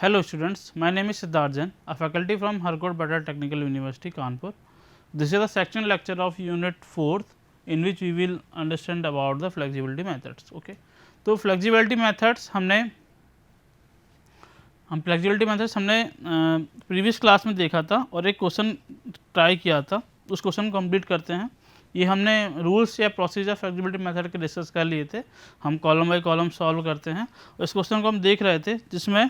Hello students, my name is Siddharth Jain, a faculty from Harcourt Badar Technical University, Kanpur. This is the section lecture of unit 4th in which we will understand about the flexibility methods. Okay. तो flexibility methods हमने previous class में देखा था और एक question try किया था, उस क्वेश्चन को कंप्लीट करते हैं। ये हमने रूल्स या प्रोसीजर फ्लेक्सिबिलिटी मेथड के डिस्कस कर लिए थे। हम कॉलम बाय कॉलम सॉल्व करते हैं और इस क्वेश्चन को हम देख रहे थे जिसमें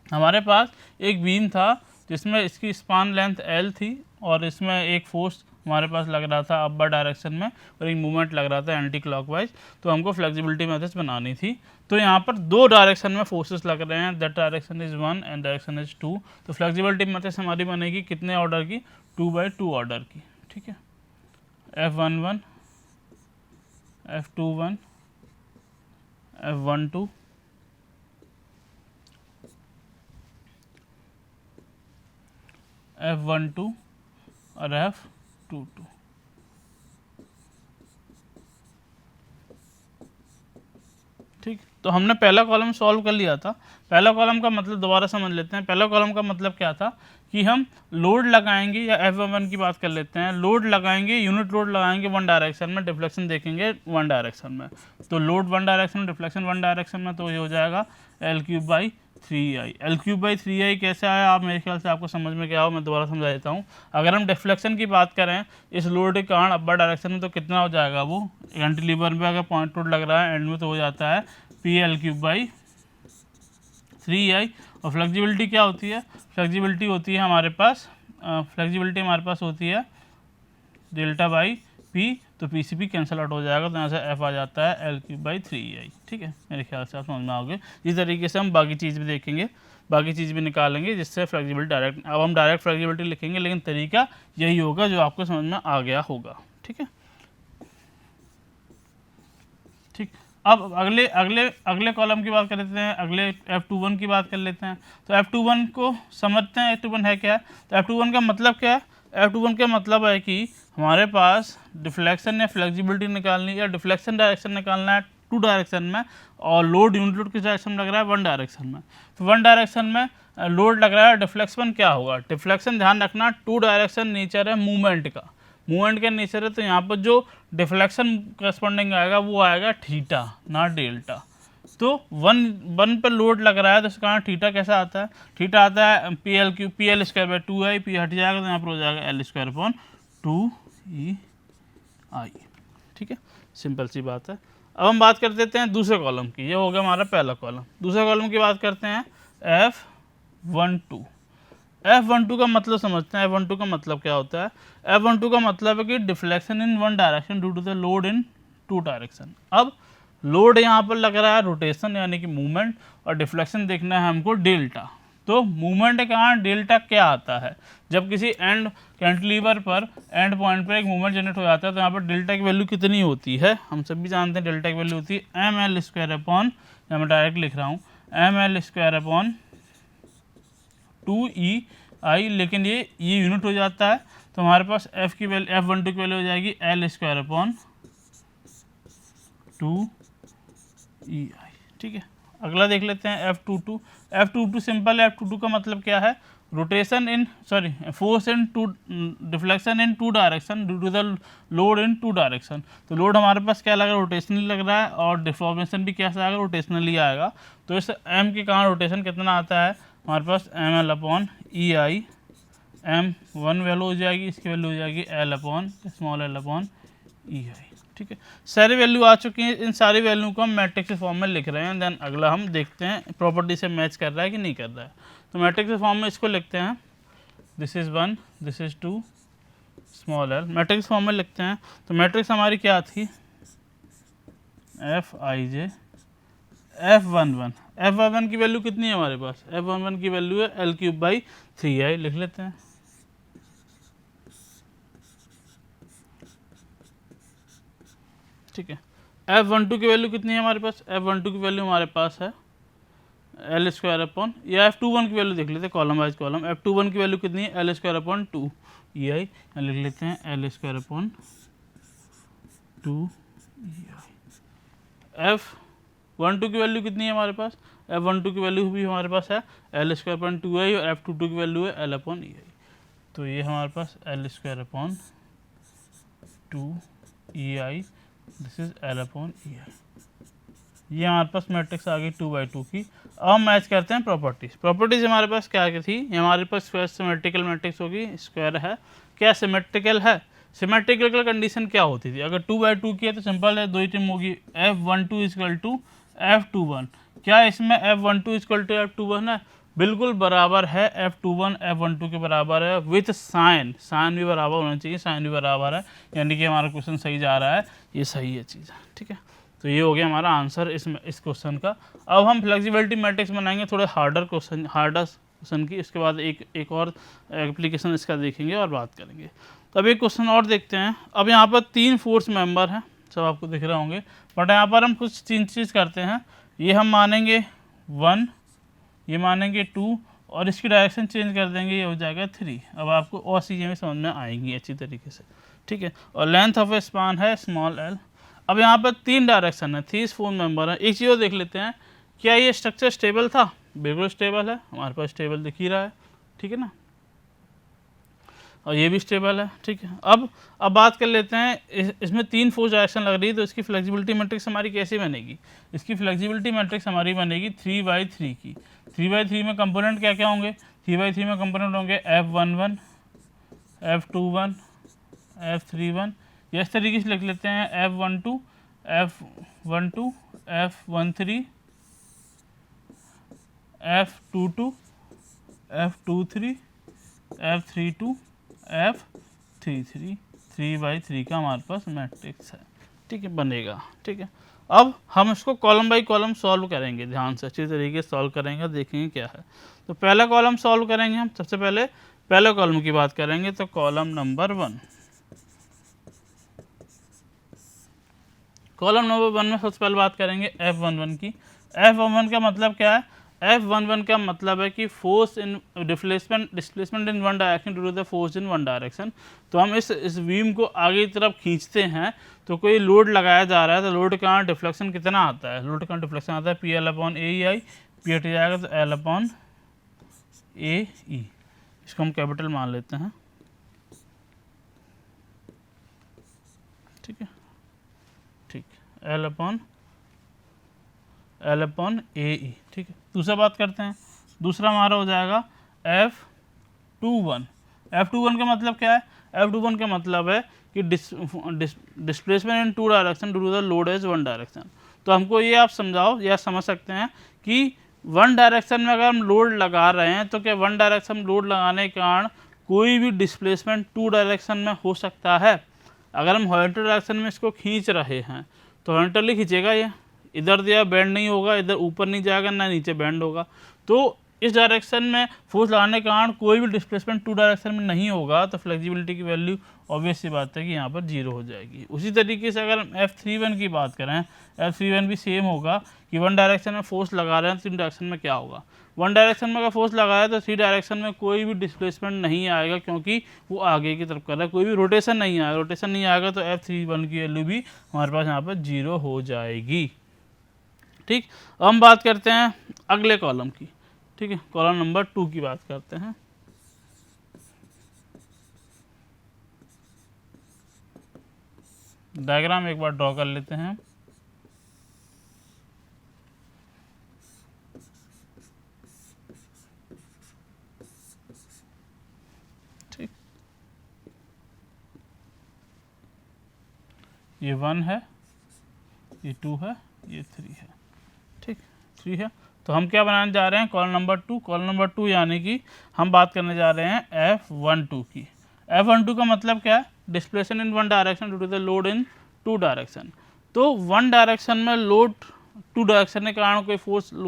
हमारे पास एक बीम था जिसमें इसकी स्पान लेंथ L थी और इसमें एक फोर्स हमारे पास लग रहा था अपर डायरेक्शन में और एक मूवमेंट लग रहा था एंटी क्लॉकवाइज। तो हमको फ्लेक्सिबिलिटी मेथड्स बनानी थी। तो यहाँ पर दो डायरेक्शन में फोर्सेस लग रहे हैं, that direction is 1 and direction is 2। तो फ्लेक्सिबिलिटी मेथड्स हमारी बनेगी कितने ऑर्डर की, 2/2 ऑर्डर की। ठीक है, F11, F21, F12, F12 और F22। ठीक, तो हमने पहला कॉलम सॉल्व कर लिया था। पहला कॉलम का मतलब दोबारा समझ लेते हैं। पहला कॉलम का मतलब क्या था कि हम लोड लगाएंगे, या F11 की बात कर लेते हैं, लोड लगाएंगे, यूनिट लोड लगाएंगे वन डायरेक्शन में, डिफ्लेक्शन देखेंगे वन डायरेक्शन में। तो load one direction, deflection one direction में, तो ये हो जाएगा L3/3i। L3/3i कैसे आया, आप मेरे ख्याल से आपको समझ में क्या हो, मैं दोबारा समझा देता हूँ। अगर हम डिफ्लेक्शन की बात करें इस लोड के कारण अपर डायरेक्शन में, तो कितना हो जाएगा, वो कैंटिलीवर में अगर पॉइंट लोड लग रहा है एंड में, तो हो जाता है PL3/3i। और फ्लेक्सिबिलिटी क्या होती है, फ्लेक्सिबिलिटी होती है हमारे पास होती है डेल्टा बाई पी। तो P C P cancel out हो जाएगा, तो यहाँ से एफ आ जाता है L3/3i। ठीक है, मेरे ख्याल से आप समझ में आओगे। इस तरीके से हम बाकी चीज़ भी देखेंगे, बाकी चीज़ भी निकालेंगे जिससे फ्लेक्सिबिलिटी डायरेक्ट, अब हम डायरेक्ट फ्लेक्सिबिलिटी लिखेंगे लेकिन तरीका यही होगा जो आपको समझ में आ गया होगा। ठीक है, ठीक। अब अगले कॉलम की बात कर लेते हैं, अगले F21 की बात कर लेते हैं। तो F21 को समझते हैं, F21 है क्या है। तो F21 का मतलब क्या है, F21 का मतलब है कि हमारे पास डिफ्लेक्शन या फ्लेक्सिबिलिटी निकालनी, या डिफ्लेक्शन डायरेक्शन निकालना है टू डायरेक्शन में, और लोड यूनिट लोड किस डायरेक्शन में लग रहा है, वन डायरेक्शन में। तो वन डायरेक्शन में लोड लग रहा है, डिफ्लेक्शन क्या होगा, डिफ्लेक्शन ध्यान रखना टू डायरेक्शन नेचर है मूवमेंट का, मूवमेंट का नेचर है। तो यहाँ पर जो डिफ्लेक्शन करस्पॉन्डिंग आएगा वो आएगा थीटा, ना डेल्टा। तो वन पर लोड लग रहा है तो इसका कारण थीटा कैसा आता है, थीटा आता है PL²/2i, पी हट जाएगा तो यहाँ पर हो जाएगा L²/2ei। ठीक है, सिंपल सी बात है। अब हम बात कर देते हैं दूसरे कॉलम की, ये हो गया हमारा पहला कॉलम। दूसरे कॉलम की बात करते हैं F12। F12 का मतलब समझते हैं। F12 का मतलब क्या होता है, F12 का मतलब है कि deflection in one direction due to the load in two direction. अब लोड यहाँ पर लग रहा है रोटेशन यानी कि मूवमेंट, और डिफ्लेक्शन देखना है हमको डेल्टा। तो मूवमेंट के कारण डेल्टा क्या आता है, जब किसी एंड कैंटिलीवर पर एंड पॉइंट पर एक मूवमेंट जनरेट हो जाता है तो यहाँ पर डेल्टा की वैल्यू कितनी होती है, हम सभी जानते हैं डेल्टा की वैल्यू होती है mL²/, या मैं डायरेक्ट लिख रहा हूँ mL²/2ei, लेकिन ये यूनिट हो जाता है। तो हमारे पास F12 की वैल्यू हो जाएगी L²/2ei। ठीक है, अगला देख लेते हैं F22। F22 सिंपल है। F22 का मतलब क्या है, rotation in force in two, deflection in two direction due to the load in two direction. तो लोड हमारे पास क्या लग रहा है, रोटेशनली लग रहा है, और डिफॉर्मेशन भी कैसा आएगा, रोटेशनली आएगा। तो इस m के कारण रोटेशन कितना आता है हमारे पास, mL/ei। m1 वैल्यू हो जाएगी, इसकी वैल्यू हो जाएगी L/ei। ठीक है, सारी वैल्यू आ चुकी हैं। इन सारी वैल्यू को हम मैट्रिक्स के फॉर्म में लिख रहे हैं। देन अगला हम देखते हैं प्रॉपर्टी से मैच कर रहा है कि नहीं कर रहा है। तो मैट्रिक्स के फॉर्म में इसको लिखते हैं, this is 1, this is 2, small l, matrix form में लिखते हैं। तो मैट्रिक्स हमारी क्या थी, Fij, F11 की वैल्यू कितनी है हमारे पास, F11 की वैल्यू है L3/3i, लिख लेते हैं। ठीक है, F12 की वैल्यू कितनी है हमारे पास, F12 की वैल्यू हमारे पास है L²/, या F21 की वैल्यू देख लेते हैं कॉलम वाइज कॉलम। F21 की वैल्यू कितनी है, L²/2ei, लिख लेते हैं L²/2ei। F12 की वैल्यू कितनी है हमारे पास, F12 की वैल्यू भी हमारे पास है L² और F22 की वैल्यू है L/EI। तो ये हमारे पास L² 2EI, this is L/EI। ये हमारे पास मैट्रिक्स आ गई 2/2 की। अब हम मैच करते हैं प्रॉपर्टीज़। प्रॉपर्टीज़ हमारे पास क्या क्या थी, हमारे पास स्क्वायर सिमेट्रिकल मैट्रिक्स होगी, स्क्वायर है क्या, सिमेट्रिकल है। सिमेट्रिकल का कंडीशन क्या होती थी, अगर 2/2 की है तो सिंपल है, दो ही टर्म होगी F12 इक्वल टू F21। क्या इसमें F12 इक्वल टू F21 है, बिल्कुल बराबर है, F21 F12 के बराबर है विथ साइन, साइन भी बराबर होना चाहिए, साइन भी बराबर है, यानी कि हमारा क्वेश्चन सही जा रहा है, ये सही है चीज़, ठीक है। तो ये हो गया हमारा आंसर इस क्वेश्चन का। अब हम फ्लेक्सिबिलिटी मैट्रिक्स बनाएंगे, थोड़े हार्डर क्वेश्चन की, इसके बाद एक और एप्लीकेशन इसका देखेंगे और बात करेंगे। तो अब एक क्वेश्चन और देखते हैं। अब यहाँ पर 3 फोर्स मेंबर हैं, सब आपको दिख रहे होंगे, बट यहाँ पर हम कुछ चीज़ करते हैं, ये हम मानेंगे 1, ये मानेंगे 2 और इसकी डायरेक्शन चेंज कर देंगे, ये हो जाएगा 3। अब आपको और चीज़ें भी समझ में आएंगी अच्छी तरीके से, ठीक है। और लेंथ ऑफ ए स्पान है स्मॉल l। अब यहाँ पर 3 डायरेक्शन है, 3 फोर्स मेंबर है। एक चीज़ और देख लेते हैं, क्या ये स्ट्रक्चर स्टेबल था, बिल्कुल स्टेबल है, हमारे पास स्टेबल दिख ही रहा है, ठीक है ना, और ये भी स्टेबल है, ठीक है। अब बात कर लेते हैं, इसमें 3 फोर्स डायरेक्शन लग रही है, तो इसकी फ्लेक्सिबिलिटी मैट्रिक्स हमारी कैसे बनेगी, इसकी फ्लेक्सिबिलिटी मैट्रिक्स हमारी बनेगी 3/3 की। 3/3 में कंपोनेंट क्या क्या होंगे, 3/3 में कंपोनेंट होंगे F11, F21, F31, या इस तरीके से लिख लेते हैं F12, F13, F22, F23, F32, F33, 3/3 का हमारे पास मैट्रिक्स है, ठीक है, बनेगा, ठीक है। अब हम इसको कॉलम बाई कॉलम सॉल्व करेंगे, ध्यान से अच्छी तरीके से सॉल्व करेंगे, देखेंगे क्या है। तो पहला कॉलम सॉल्व करेंगे हम, सबसे पहले पहले कॉलम की बात करेंगे, तो कॉलम नंबर 1, कॉलम नंबर 1 में सबसे पहले बात करेंगे F11 की। F11 का मतलब क्या है, F11 का मतलब है कि force in displacement in one direction due to the force in one direction. तो हम इस बीम को आगे की तरफ खींचते हैं, तो कोई लोड लगाया जा रहा है, तो लोड का डिफ्लेक्शन कितना आता है, लोड का डिफ्लेक्शन आता है PL/AEI, पी हट जाएगा तो L/AE, इसको हम कैपिटल मान लेते हैं, ठीक है, ठीक, L/AE, ठीक है। दूसरा बात करते हैं, दूसरा हमारा हो जाएगा F21। F21 का मतलब क्या है, F21 का मतलब है कि displacement in 2 direction due to the load is 1 direction. तो हमको ये आप समझाओ या समझ सकते हैं कि 1 डायरेक्शन में अगर हम लोड लगा रहे हैं, तो क्या 1 डायरेक्शन में लोड लगाने के कारण कोई भी डिस्प्लेसमेंट 2 डायरेक्शन में हो सकता है। अगर हम हॉरिजॉन्टल डायरेक्शन में इसको खींच रहे हैं, तो हॉरिजॉन्टली खींचेगा, ये इधर दिया बेंड नहीं होगा, इधर ऊपर नहीं जाएगा, ना नीचे बेंड होगा। तो इस डायरेक्शन में फोर्स लगाने के कारण कोई भी डिस्प्लेसमेंट 2 डायरेक्शन में नहीं होगा, तो फ्लेक्सिबिलिटी की वैल्यू ऑब्वियस सी बात है कि यहाँ पर 0 हो जाएगी। उसी तरीके से अगर हम F31 की बात करें, F31 भी सेम होगा कि 1 डायरेक्शन में फोर्स लगा रहे हैं, 3 डायरेक्शन में क्या होगा, 1 डायरेक्शन में अगर फोर्स लगाया तो 3 डायरेक्शन में कोई भी डिस्प्लेसमेंट नहीं आएगा, क्योंकि वो आगे की तरफ कर रहा है, कोई भी रोटेशन नहीं आएगा, रोटेशन नहीं आएगा तो F31 की वैल्यू भी हमारे पास यहाँ पर 0 हो जाएगी, ठीक। अब हम बात करते हैं अगले कॉलम की, ठीक है, कॉलम नंबर 2 की बात करते हैं। डायग्राम एक बार ड्रॉ कर लेते हैं। ठीक, ये 1 है, ये 2 है, ये 3 है, ठीक, 3 है। तो हम क्या बनाने जा रहे हैं, कॉलम नंबर 2, कॉलम नंबर 2 यानी कि हम बात करने जा रहे हैं F12 की। F12 का मतलब क्या है, displacement in 1 direction due to the load in 2 direction. तो 1 डायरेक्शन में लोड 2 डायरेक्शन के कारण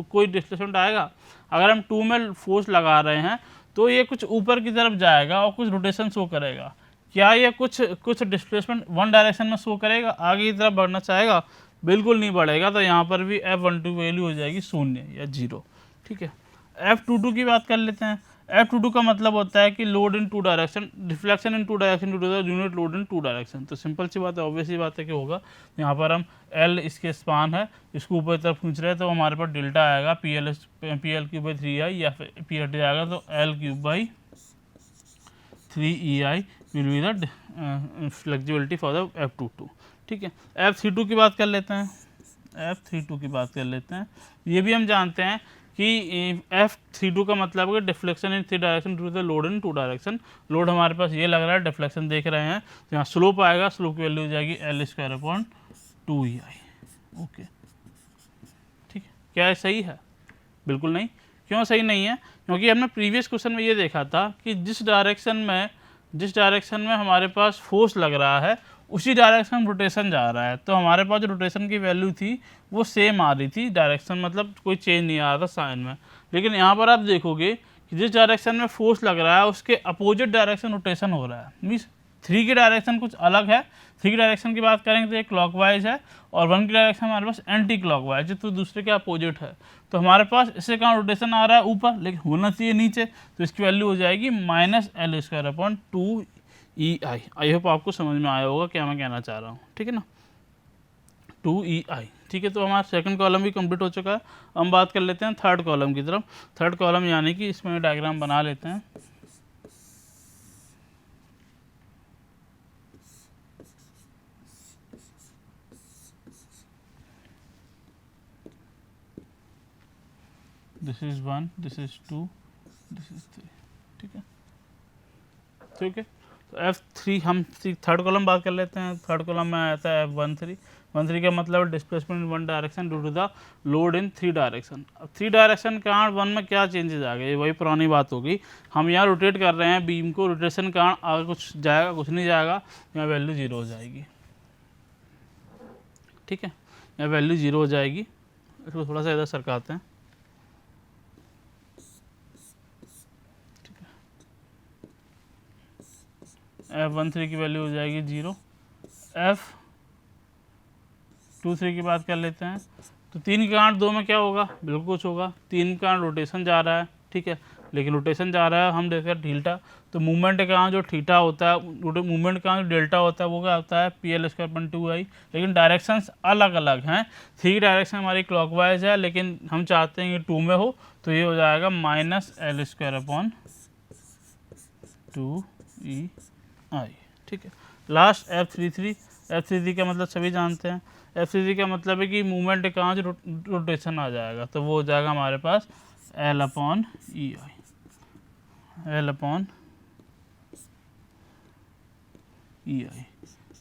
कोई डिस्प्लेसमेंट आएगा। अगर हम 2 में फोर्स लगा रहे हैं, तो ये कुछ ऊपर की तरफ जाएगा और कुछ रोटेशन शो करेगा। क्या ये कुछ डिस्प्लेसमेंट 1 डायरेक्शन में शो करेगा, आगे की तरफ बढ़ना चाहेगा, बिल्कुल नहीं बढ़ेगा। तो यहाँ पर भी F12 की वैल्यू हो जाएगी 0 या 0, ठीक है। F22 की बात कर लेते हैं। F22 का मतलब होता है कि load in two direction, reflection in two direction due to the unit load in two direction. तो सिंपल सी बात है, ऑब्वियस सी बात है कि होगा। यहाँ पर हम L इसके स्पान है, इसको ऊपर की तरफ खींच रहे हैं, तो हमारे पास डेल्टा आएगा PL क्यूब बाई 3i, या फिर पी हट जाएगा तो L cube by 3EI will be the flexibility for the F22। ठीक है, F32 की बात कर लेते हैं। F32 की बात कर लेते हैं। ये भी हम जानते हैं कि F32 का मतलब है deflection in three direction due to the load in two direction. Load हमारे पास ये लग रहा है, डिफ्लेक्शन देख रहे हैं, तो यहाँ स्लोप आएगा, स्लोप की वैल्यू हो जाएगी L²/2EI। ओके, ठीक है। क्या है, सही है? बिल्कुल नहीं। क्यों सही नहीं है? क्योंकि हमने प्रीवियस क्वेश्चन में ये देखा था कि जिस डायरेक्शन में हमारे पास फोर्स लग रहा है उसी डायरेक्शन में रोटेशन जा रहा है, तो हमारे पास जो रोटेशन की वैल्यू थी वो सेम आ रही थी, डायरेक्शन मतलब कोई चेंज नहीं आ रहा था साइन में। लेकिन यहाँ पर आप देखोगे कि जिस डायरेक्शन में फोर्स लग रहा है उसके अपोजिट डायरेक्शन रोटेशन हो रहा है। मीन्स 3 की डायरेक्शन कुछ अलग है। 3 की डायरेक्शन की बात करेंगे तो ये क्लॉकवाइज है, और 1 की डायरेक्शन हमारे पास एंटी क्लॉकवाइज है, तो दूसरे के अपोजिट है। तो हमारे पास इससे कहाँ रोटेशन आ रहा है, ऊपर, लेकिन होना चाहिए नीचे, तो इसकी वैल्यू हो जाएगी -L²/2EI। आई होप आपको समझ में आया होगा क्या मैं कहना चाह रहा हूँ, ठीक है ना, 2EI। ठीक है, तो हमारा सेकंड कॉलम भी कंप्लीट हो चुका है। हम बात कर लेते हैं थर्ड कॉलम की तरफ। थर्ड कॉलम यानी कि इसमें डायग्राम बना लेते हैं। This is 1, this is 2, this is 3। ठीक है, ठीक है। तो F3 हम थर्ड कॉलम बात कर लेते हैं। थर्ड कॉलम में आता है F13। 13 का मतलब displacement in one direction due to the load in 3 direction. अब 3 डायरेक्शन के कारण 1 में क्या चेंजेस आ गए, वही पुरानी बात होगी। हम यहाँ रोटेट कर रहे हैं बीम को, रोटेशन के कारण आगे कुछ जाएगा, कुछ नहीं जाएगा, यहाँ वैल्यू 0 हो जाएगी। ठीक है, यहाँ वैल्यू 0 हो जाएगी। इसको थोड़ा सा इधर सरकाते हैं। F13 की वैल्यू हो जाएगी 0। F23 की बात कर लेते हैं। तो 3 के कारण 2 में क्या होगा, बिल्कुल कुछ होगा। 3 के कारण रोटेशन जा रहा है, ठीक है, लेकिन रोटेशन जा रहा है, हम देखते हैं थीटा, तो मूवमेंट के कारण जो थीटा होता है, मूवमेंट के कारण जो डेल्टा होता है वो क्या होता है, PL²/2I। लेकिन डायरेक्शंस अलग अलग हैं। 3 डायरेक्शन हमारी क्लॉकवाइज है, लेकिन हम चाहते हैं कि 2 में हो, तो ये हो जाएगा -L²/2EI। ठीक है, लास्ट F33 का मतलब सभी जानते हैं। F33 का मतलब है कि मूवमेंट कहाँ जो रोटेशन आ जाएगा, तो वो हो जाएगा हमारे पास L/EI।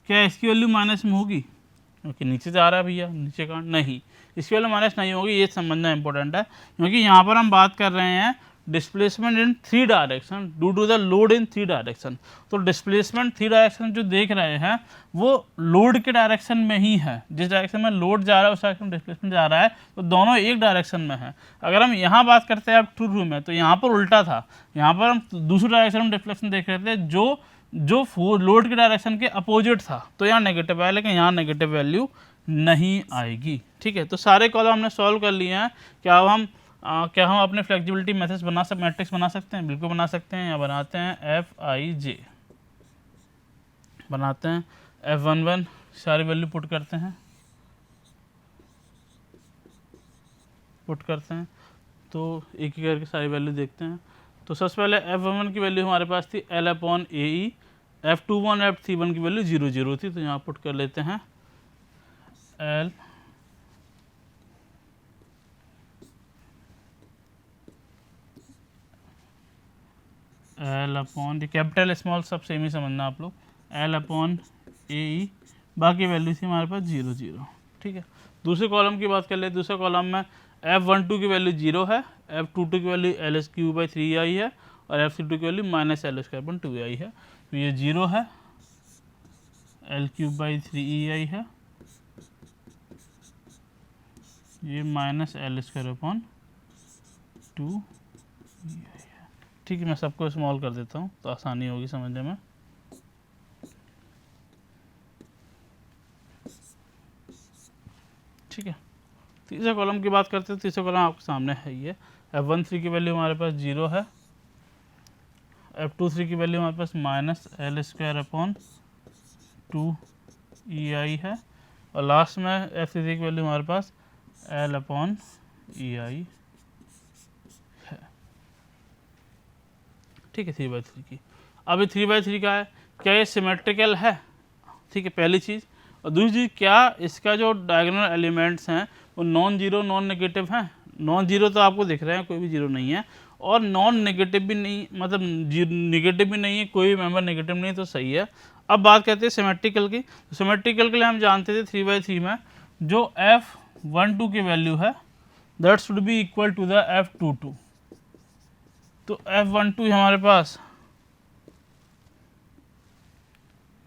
क्या इसकी वैल्यू माइनस में होगी, क्योंकि नीचे जा रहा है भैया, नीचे का नहीं, इसकी वैल्यू माइनस नहीं होगी, ये समझना इंपॉर्टेंट है। क्योंकि यहाँ पर हम बात कर रहे हैं displacement in 3 direction due to the load in 3 direction. तो डिस्प्लेसमेंट 3 डायरेक्शन जो देख रहे हैं वो लोड के डायरेक्शन में ही है। जिस डायरेक्शन में लोड जा रहा है उस डायरेक्शन में डिस्प्लेसमेंट जा रहा है, तो दोनों एक डायरेक्शन में है। अगर हम यहाँ बात करते हैं अब F22 में, तो यहाँ पर उल्टा था, यहाँ पर हम दूसरे डायरेक्शन में डिफ्लेक्शन देख रहे थे जो लोड के डायरेक्शन के अपोजिट था, तो यहाँ नेगेटिव है, लेकिन यहाँ नेगेटिव वैल्यू नहीं आएगी। ठीक है, तो सारे कॉलम हमने सॉल्व कर लिए हैं। क्या हम अपने फ्लेक्सिबिलिटी मैट्रिक्स बना सकते हैं? बिल्कुल बना सकते हैं। यहाँ बनाते हैं Fij, बनाते हैं F11, सारी वैल्यू पुट करते हैं, तो एक एक करके सारी वैल्यू देखते हैं। तो सबसे पहले F11 की वैल्यू हमारे पास थी L/AE। F21 F31 की वैल्यू 0 0 थी, तो यहाँ पुट कर लेते हैं L/, कैपिटल स्मॉल सब सेम ही समझना आप लोग, L/AE। बाकी वैल्यू थी हमारे पास 0 0। ठीक है, दूसरे कॉलम की बात कर ले। दूसरे कॉलम में F12 की वैल्यू 0 है, F22 की वैल्यू L³/3I है, और F32 की वैल्यू -L²/2EI है। तो ये 0 है, L³/3EI है, ये -L²/2EI है। ठीक है, मैं सबको स्मॉल कर देता हूँ तो आसानी होगी समझने में। ठीक है, तीसरे कॉलम की बात करते हैं। तीसरे कॉलम आपके सामने है, ये F13 की वैल्यू हमारे पास 0 है, F23 की वैल्यू हमारे पास -L²/2EI है, और लास्ट में F33 की वैल्यू हमारे पास L/EI है। ठीक है, 3/3 की। अब ये 3/3 का है, क्या ये सिमेट्रिकल है? ठीक है, पहली चीज़। और दूसरी चीज़, क्या इसका जो डायगोनल एलिमेंट्स हैं वो नॉन जीरो नॉन नेगेटिव हैं? नॉन जीरो तो आपको दिख रहे हैं, कोई भी जीरो नहीं है, और नॉन नेगेटिव भी नहीं, मतलब नेगेटिव भी नहीं है, कोई भी मेंबर नेगेटिव नहीं है, तो सही है। अब बात करते हैं सिमेट्रिकल की। तो सिमेट्रिकल के लिए हम जानते थे 3/3 में जो F12 की वैल्यू है that should be equal to the F22। तो F12 हमारे पास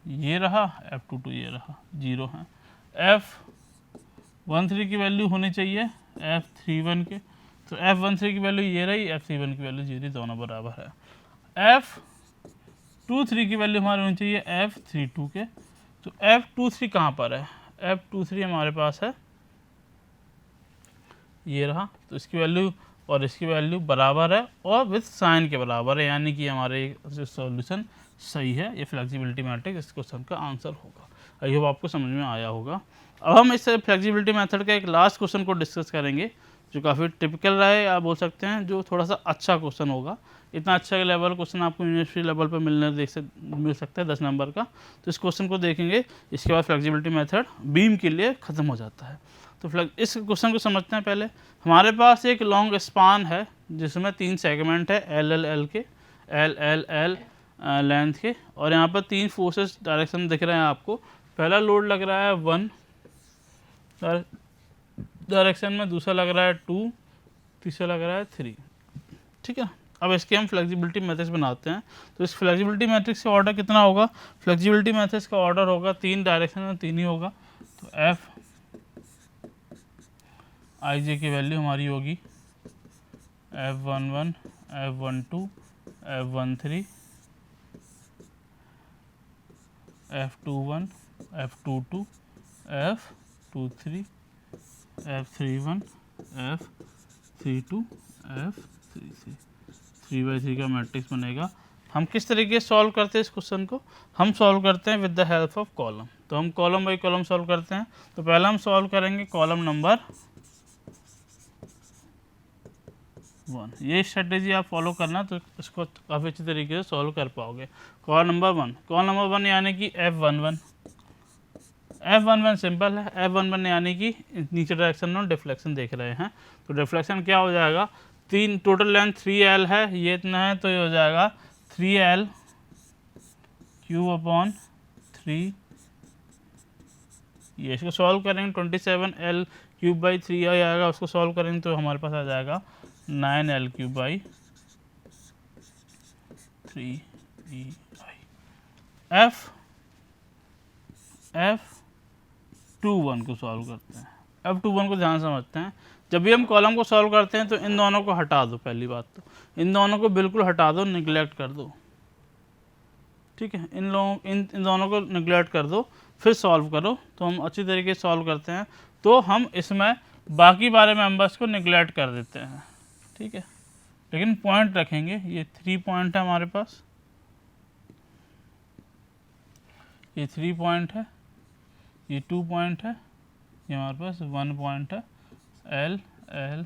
ये रहा, F22 ये रहा, 0 है। F13 की वैल्यू होनी चाहिए F31 के, तो F13 की वैल्यू ये रही, F31 की वैल्यू 0, दोनों बराबर है। F23 की वैल्यू हमारी होनी चाहिए F32 के, तो F23 कहाँ पर है? F23 हमारे पास है, ये रहा, तो इसकी वैल्यू और इसकी वैल्यू बराबर है और विथ साइन के बराबर है, यानी कि हमारे जो सॉल्यूशन सही है। ये फ्लेक्सिबिलिटी मैट्रिक्स इस क्वेश्चन का आंसर होगा। आई होप आपको समझ में आया होगा। अब हम इस फ्लेक्सिबिलिटी मेथड का एक लास्ट क्वेश्चन को डिस्कस करेंगे जो काफ़ी टिपिकल रहा है, आप बोल सकते हैं, जो थोड़ा सा अच्छा क्वेश्चन होगा। इतना अच्छा लेवल क्वेश्चन आपको यूनिवर्सिटी लेवल पर मिल सकता है 10 नंबर का। तो इस क्वेश्चन को देखेंगे, इसके बाद फ्लेक्सिबिलिटी मेथड बीम के लिए ख़त्म हो जाता है। तो इस क्वेश्चन को समझते हैं। पहले हमारे पास एक लॉन्ग स्पान है जिसमें 3 सेगमेंट है L के, L लेंथ के, और यहाँ पर 3 फोर्सेस डायरेक्शन दिख रहे हैं आपको। पहला लोड लग रहा है 1 डायरेक्शन में, दूसरा लग रहा है 2, तीसरा लग रहा है 3। ठीक है, अब इसके हम फ्लेक्सिबिलिटी मैट्रिक्स बनाते हैं। तो इस फ्लेक्सिबिलिटी मैट्रिक्स का ऑर्डर कितना होगा? फ्लेक्सिबिलिटी मैट्रिक्स का ऑर्डर होगा 3 डायरेक्शन में 3 ही होगा। तो Fij की वैल्यू हमारी होगी F11, F12, F13, F21, F22, F23, F31, F32, F33। 3/3 का मैट्रिक्स बनेगा। हम किस तरीके से सॉल्व करते हैं इस क्वेश्चन को? हम सॉल्व करते हैं with the help of column. तो हम कॉलम बाई कॉलम सॉल्व करते हैं। तो पहला हम सॉल्व करेंगे कॉलम नंबर 1। ये स्ट्रेटेजी आप फॉलो करना तो इसको काफ़ी अच्छी तरीके से सॉल्व कर पाओगे। कॉलम नंबर 1 यानी कि F11 सिंपल है। F11 यानी कि नीचे डायरेक्शन में डिफ्लेक्शन देख रहे हैं, तो डिफ्लेक्शन क्या हो जाएगा? 3 टोटल लेंथ 3L है, ये इतना है, तो ये हो जाएगा 3L³/3। ये इसको सॉल्व करेंगे 27L³/3 आएगा, उसको सॉल्व करेंगे तो हमारे पास आ जाएगा 9L³/3EI। F21 को सॉल्व करते हैं। F21 को ध्यान समझते हैं। जब भी हम कॉलम को सॉल्व करते हैं तो इन दोनों को हटा दो। पहली बात तो इन दोनों को बिल्कुल हटा दो, निगलेक्ट कर दो। ठीक है, इन दोनों को निगलेक्ट कर दो, फिर सॉल्व करो। तो हम अच्छी तरीके से सॉल्व करते हैं। तो हम इसमें बाकी बारे मेंबर्स को निगलेक्ट कर देते हैं। ठीक है, लेकिन पॉइंट रखेंगे। ये 3 पॉइंट है हमारे पास, ये 3 पॉइंट है, ये 2 पॉइंट है, ये हमारे पास 1 पॉइंट है, L L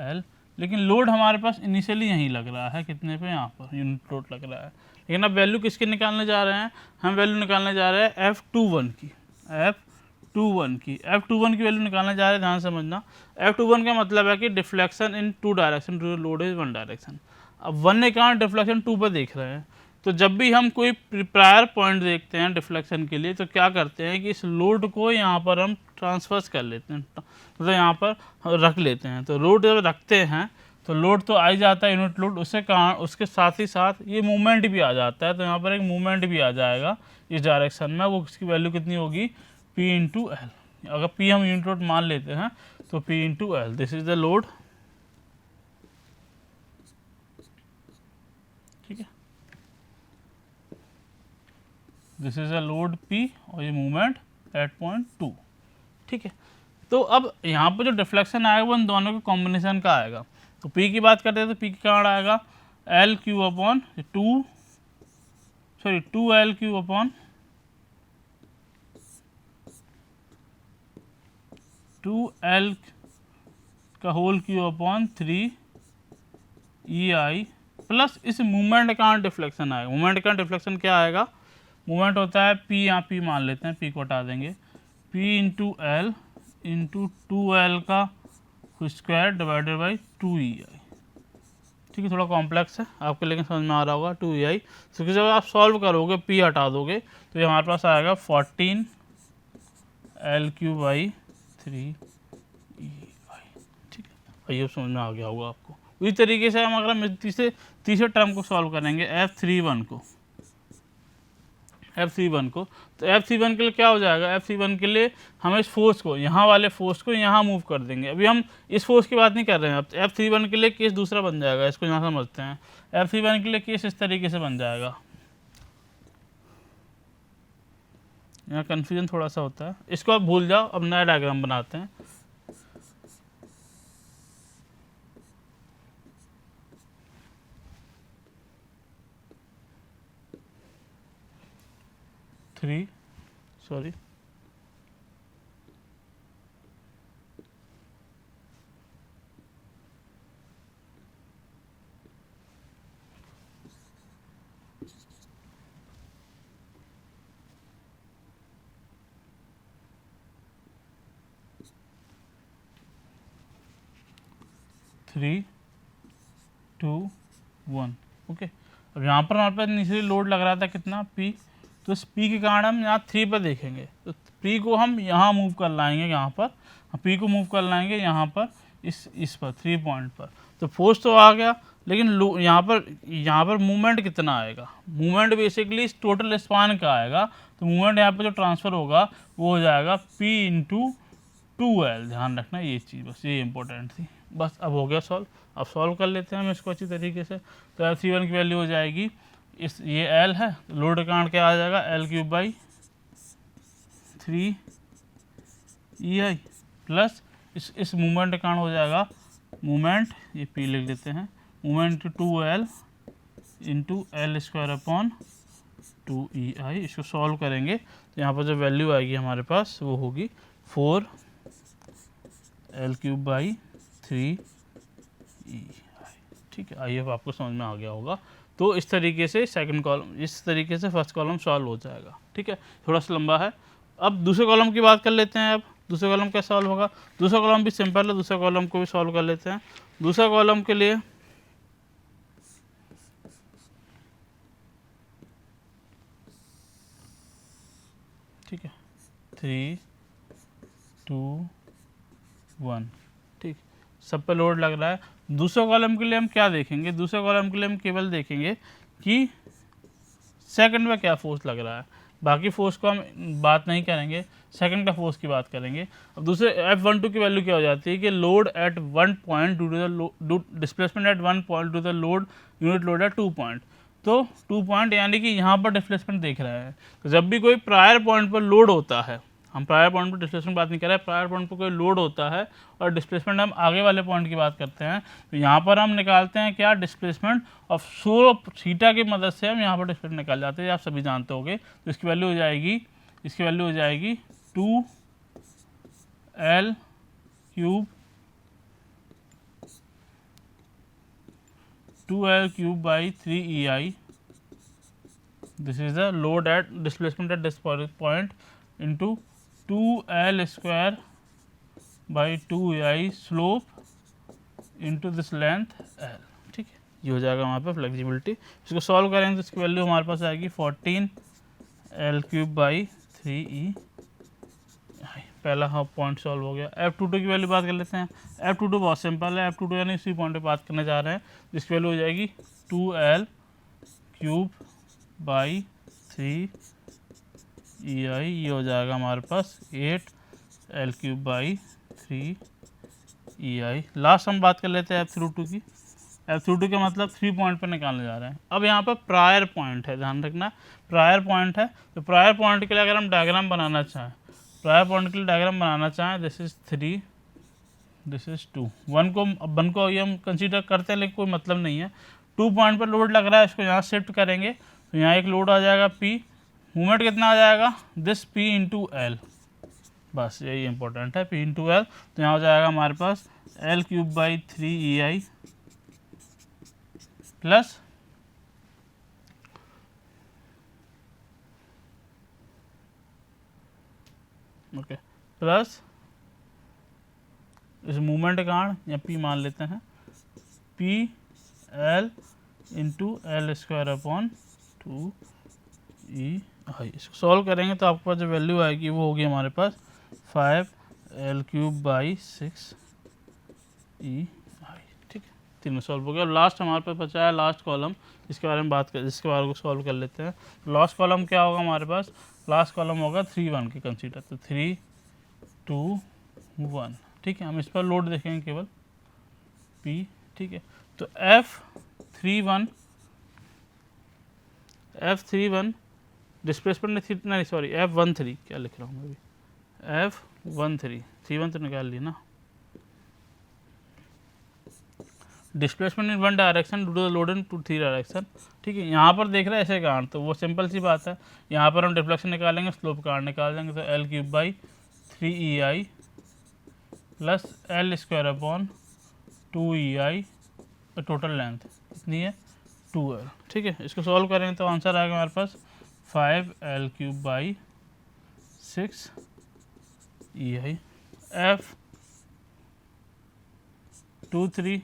L। लेकिन लोड हमारे पास इनिशियली यहीं लग रहा है, कितने पे? यहाँ पर यूनिट लोड लग रहा है। लेकिन अब वैल्यू किसकी निकालने जा रहे हैं? हम वैल्यू निकालने जा रहे हैं F21 की। F21 की वैल्यू निकालने जा रहे हैं, ध्यान समझना। F21 का मतलब है कि deflection in 2 direction, load is 1 direction. अब 1 ने कहा डिफ्लेक्शन 2 पर देख रहे हैं, तो जब भी हम कोई प्रायर पॉइंट देखते हैं डिफ्लेक्शन के लिए तो क्या करते हैं कि इस लोड को यहाँ पर हम ट्रांसफर्स कर लेते हैं, मतलब यहाँ पर रख लेते हैं। तो लोड जब रखते हैं तो लोड तो आ ही जाता है, यूनिट लोड। उसके साथ ही साथ ये मूवमेंट भी आ जाता है। तो यहाँ पर एक मूवमेंट भी आ जाएगा इस डायरेक्शन में। वो उसकी वैल्यू कितनी होगी? P/L। अगर P हम यूनिट लोड मान लेते हैं तो P/L, this is the load. ठीक है, this is a load P और ये मूवमेंट एट पॉइंट 2। ठीक है, तो अब यहाँ पर जो डिफ्लेक्शन आएगा वो इन दोनों के कॉम्बिनेशन का आएगा। तो P की बात करते हैं तो P की कहाँ आएगा? L³/2 sorry 2L³ upon 2L का whole cube upon 3EI plus इस मूवमेंट का डिफ्लेक्शन आएगा। मूवमेंट का डिफ्लेक्शन क्या आएगा? मूवमेंट होता है P, यहाँ P मान लेते हैं, P को हटा देंगे, P into L into 2L का स्क्वायर डिवाइडेड बाई 2EI। ठीक है, थोड़ा कॉम्प्लेक्स है आपके, लेकिन समझ में आ रहा होगा 2EI। क्योंकि जब आप सॉल्व करोगे P हटा दोगे तो ये हमारे पास आएगा 14L³/3EI। ठीक है, ये समझ में आ गया होगा आपको। इसी तरीके से हम अगर हम तीसरे टर्म को सॉल्व करेंगे F31 को, तो F31 के लिए क्या हो जाएगा? F31 के लिए हम इस फोर्स को, यहाँ वाले फोर्स को यहाँ मूव कर देंगे। अभी हम इस फोर्स की बात नहीं कर रहे हैं। अब F31 के लिए केस दूसरा बन जाएगा, इसको यहाँ समझते हैं। F31 के लिए केस इस तरीके से बन जाएगा, यहाँ कन्फ्यूजन थोड़ा सा होता है, इसको आप भूल जाओ। अब नया डायग्राम बनाते हैं। सॉरी 3, 2, 1। ओके, अब यहाँ पर हमारे पास इनिशियली लोड लग रहा था कितना? P। तो इस P के कारण हम यहाँ 3 पर देखेंगे, तो P को हम यहाँ मूव कर लाएंगे, यहाँ पर P को मूव कर लाएंगे यहाँ पर इस पर 3 पॉइंट पर। तो फोर्स तो आ गया, लेकिन यहाँ पर मूवमेंट कितना आएगा? मूवमेंट बेसिकली इस टोटल स्पान का आएगा। तो मूवमेंट यहाँ पर जो ट्रांसफ़र होगा वो हो जाएगा P इंटू 2L। ध्यान रखना ये चीज़, बस ये इंपॉर्टेंट थी। बस अब हो गया सॉल्व। अब सॉल्व कर लेते हैं हम इसको अच्छी तरीके से। तो F31 की वैल्यू हो जाएगी, ये L है, लोड कांड क्या आ जाएगा? L³/3EI प्लस इस मूवमेंट कांड हो जाएगा, मूवमेंट ये P लिख देते हैं, movement 2L into L² upon 2EI। इसको सॉल्व करेंगे तो यहाँ पर जो वैल्यू आएगी हमारे पास वो होगी 4L³/3EI। ठीक है, आई होप आपको समझ में आ गया होगा। तो इस तरीके से सेकंड कॉलम, इस तरीके से फर्स्ट कॉलम सॉल्व हो जाएगा। ठीक है, थोड़ा सा लंबा है। अब दूसरे कॉलम की बात कर लेते हैं। अब दूसरे कॉलम कैसे सॉल्व होगा? दूसरा कॉलम भी सिंपल है, दूसरा कॉलम को भी सॉल्व कर लेते हैं। दूसरा कॉलम के लिए ठीक है 3, 2, 1। ठीक, सब पे लोड लग रहा है। दूसरे कॉलम के लिए हम क्या देखेंगे? दूसरे कॉलम के लिए हम केवल देखेंगे कि सेकंड में क्या फोर्स लग रहा है। बाकी फोर्स को हम बात नहीं करेंगे, सेकंड का फोर्स की बात करेंगे। अब दूसरे F12 की वैल्यू क्या हो जाती है कि load at 1 point due to the displacement at 1 point due to the load unit load at 2 point. तो 2 पॉइंट यानी कि यहाँ पर डिस्प्लेसमेंट देख रहे हैं। तो जब भी कोई प्रायर पॉइंट पर लोड होता है, हम प्रायर पॉइंट पर डिस्प्लेसमेंट बात नहीं कर रहे हैं, प्रायर पॉइंट पर कोई लोड होता है और डिस्प्लेसमेंट हम आगे वाले पॉइंट की बात करते हैं, तो यहाँ पर हम निकालते हैं क्या? डिस्प्लेसमेंट ऑफ सोलो थीटा की मदद से हम यहाँ पर डिस्प्लेसमेंट निकाल जाते हैं, आप सभी जानते होंगे। तो इसकी वैल्यू हो जाएगी 2L³/3EI। This is the load at displacement at this point into 2L²/2EI slope into this length L। ठीक है, ये हो जाएगा वहाँ पे फ्लेक्सिबिलिटी। इसको सॉल्व करेंगे तो इसकी वैल्यू हमारे पास आएगी 14L³/3EI। पहला हाँ पॉइंट सॉल्व हो गया। F22 की वैल्यू बात कर लेते हैं। F22 बहुत सिंपल है, F22 यानी इसी पॉइंट पे बात करने जा रहे हैं, जिसकी वैल्यू हो जाएगी 2L³/3EI। ये हो जाएगा हमारे पास 8L³/3EI। लास्ट हम बात कर लेते हैं F32 की। F32 का मतलब 3 पॉइंट पर निकालने जा रहे हैं। अब यहाँ पर प्रायर पॉइंट है, ध्यान रखना प्रायर पॉइंट है। तो प्रायर पॉइंट के लिए अगर हम डायग्राम बनाना चाहें, प्रायर पॉइंट के लिए डायग्राम बनाना चाहें, दिस इज 3, दिस इज 2। 1 को ये हम कंसीडर करते हैं, लेकिन कोई मतलब नहीं है। 2 पॉइंट पर लोड लग रहा है, इसको यहाँ शिफ्ट करेंगे तो तो यहाँ एक लोड आ जाएगा P, मूवमेंट कितना आ जाएगा, दिस P इंटू एल, बस यही इंपॉर्टेंट है, P इंटू एल। तो यहाँ हो जाएगा हमारे पास L cube by 3EI plus okay plus इस मूवमेंट का कारण या P मान लेते हैं, P L into L square upon 2EI। इसको सॉल्व करेंगे तो आपके पास जो वैल्यू आएगी वो होगी हमारे पास 5L क्यूब बाई 6EI। ठीक है, तीनों सॉल्व हो गया। लास्ट हमारे पास बचा है लास्ट कॉलम, इसके बारे में बात कर, इसके बारे को सॉल्व कर लेते हैं। लास्ट कॉलम क्या होगा हमारे पास, लास्ट कॉलम होगा 3 1 की कंसीडर, तो 3 2 1। ठीक है, हम इस पर लोड देखेंगे केवल P। ठीक है, तो F31 डिस्प्लेसमेंट नहीं सॉरी F13, क्या लिख रहा हूँ मैं अभी, F13 31 तो निकाल ली ना, displacement in one direction due to the load in 3 direction. ठीक है, यहाँ पर देख रहे हैं ऐसे कारण, तो वो सिंपल सी बात है, यहाँ पर हम डिफ्लेक्शन निकालेंगे, स्लोप कारण निकाल देंगे, तो L cube by 3EI plus L square upon 2EI, total length कितनी है 2L। ठीक है, इसको सॉल्व करेंगे तो आंसर आएगा हमारे पास 5L cube by 6EI। F23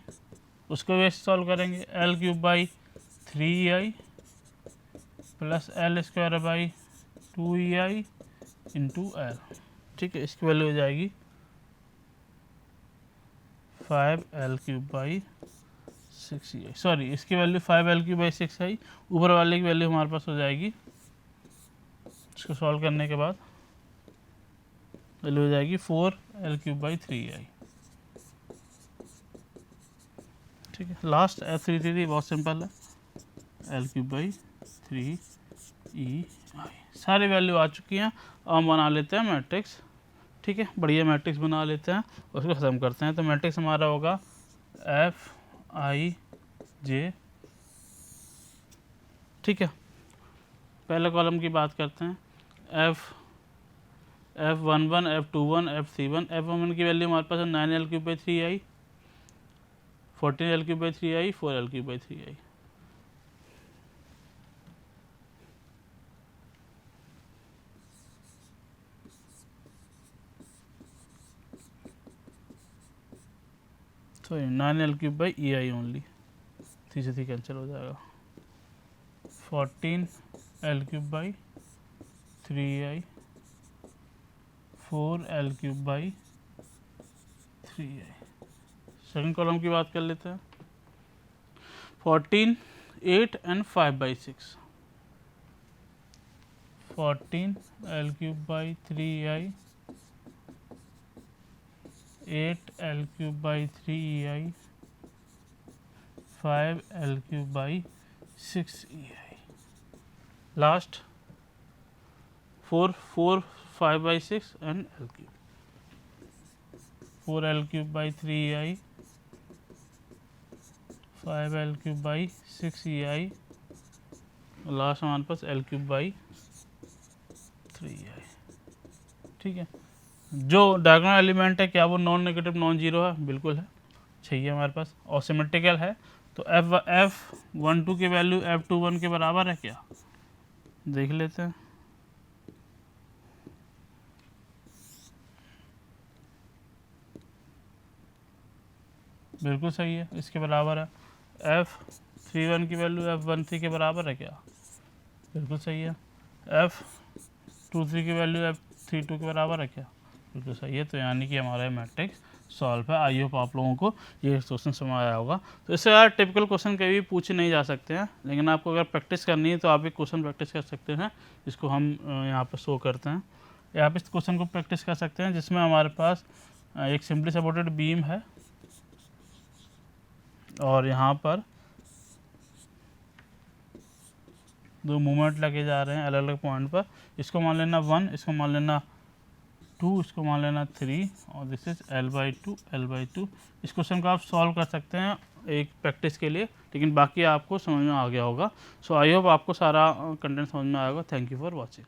उसको भी सॉल्व करेंगे, L cube by 3EI plus L square by 2EI into L. ठीक है, इसकी वैल्यू हो जाएगी 5L cube by 6EI, sorry इसकी value 5L cube by 6EI, ऊपर वाले की वैल्यू हमारे पास हो जाएगी, इसको सॉल्व करने के बाद वैल्यू हो जाएगी 4L क्यूब बाई 3EI। ठीक है, लास्ट F33 बहुत सिंपल है, एल क्यूब बाई 3EI। सारी वैल्यू आ चुकी हैं, अब हम बना लेते हैं मैट्रिक्स। ठीक है, बढ़िया मैट्रिक्स बना लेते हैं, उसको ख़त्म करते हैं। तो मैट्रिक्स हमारा होगा FIJ। ठीक है, पहले कॉलम की बात करते हैं, F11 F21 F31। F11 की वैल्यू हमारे पास है 9L cube by 3EI, 14L cube by 3EI, 4L cube by 3EI। तो 9L cube by EI only, 3 से 3 कैंसिल हो जाएगा, 14L cube by 3EI, 4L cube by 3EI। Second column की बात कर लेते हैं, 14 8 and 5/6, 14L cube by 3EI, 8L cube by 3EI, 5L cube by 6EI। Last 4 5/6 and L cube, 4L cube by 3EI, 5L cube by 6EI, last हमारे पास L cube by 3EI। ठीक है, जो diagonal element है क्या वो non negative non zero है, बिल्कुल है, चाहिए हमारे पास, और सिमेट्रिकल है। तो F12 की वैल्यू F21 के बराबर है क्या, देख लेते हैं। बिल्कुल सही है, इसके बराबर है। F31 की वैल्यू F13 के बराबर है क्या, बिल्कुल सही है। F23 की वैल्यू F32 के बराबर है क्या, बिल्कुल सही है। तो यानी कि हमारा मैट्रिक्स सॉल्व है। आई होप आप लोगों को ये क्वेश्चन समझ आया होगा। तो इससे यार टिपिकल क्वेश्चन कभी भी पूछे नहीं जा सकते हैं, लेकिन आपको अगर प्रैक्टिस करनी है तो आप एक क्वेश्चन प्रैक्टिस कर सकते हैं, जिसको हम यहाँ पर शो करते हैं। या आप इस क्वेश्चन को प्रैक्टिस कर सकते हैं जिसमें हमारे पास एक सिंपली सपोर्टेड बीम है और यहाँ पर दो मूवमेंट लगे जा रहे हैं अलग अलग पॉइंट पर। इसको मान लेना 1, इसको मान लेना 2, इसको मान लेना 3 और दिस इज L/2 L/2। इस क्वेश्चन को आप सॉल्व कर सकते हैं एक प्रैक्टिस के लिए, लेकिन बाकी आपको समझ में आ गया होगा। सो आई होप आपको सारा कंटेंट समझ में आएगा। Thank you for watching.